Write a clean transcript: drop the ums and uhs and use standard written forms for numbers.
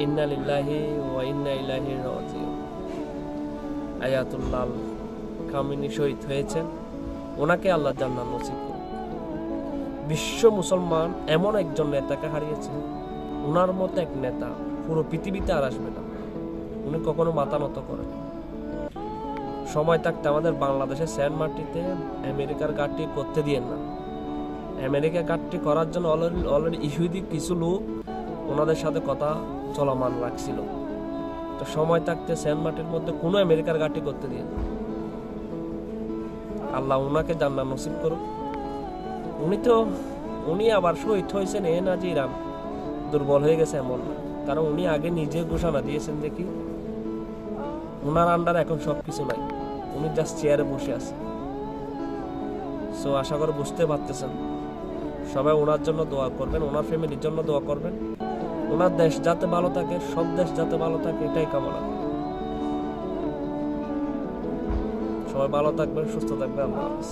ইন্না লিল্লাহি ওয়া ইন্না ইলাইহি রাজিউন। আয়াতুল্লাহ কামিনী শহীদ হয়েছেন, ওনাকে আল্লাহ জান্নাত নসিব করুন। বিশ্ব মুসলমান এমন একজন নেতাকে হারিয়েছে, ওনার মতো এক নেতা পুরো পৃথিবীতে আর আসবে না। উনি কখনো মাথা নত করেন। সময় থাকতে আমাদের বাংলাদেশের সেন্ট মার্টিতে আমেরিকার গাড়ি করতে দিয়েন না। আমেরিকা গাড়ি করার জন্য অলরেডি ইহুদি কিছু লোক ওনাদের সাথে কথা চলমান রাখছিল। তো সময় থাকতে সেন্ট মার্টির মধ্যে কোনো আমেরিকার গাড়ি করতে দিয়েন না। আল্লাহ ওনাকে জান্নাত নসিব করুক। উনি আবার শহীদ হয়েছেন এ না যে ইরান দুর্বল হয়ে গেছে এমন না, কারণ উনি আগে নিজে ঘোষণা দিয়েছেন দেখি ওনার আন্ডার এখন সবকিছু নাই, উনি জাস্ট চেয়ারে বসে আছে। সো আশা করে বুঝতে পারতেছেন, সবাই ওনার জন্য দোয়া করবেন, ওনার ফ্যামিলির জন্য দোয়া করবেন, ওনার দেশ যাতে ভালো থাকে, সব দেশ যাতে ভালো থাকে, এটাই কামনা। সবাই ভালো থাকবেন, সুস্থ থাকবেন। আল্লাহ হাফেজ।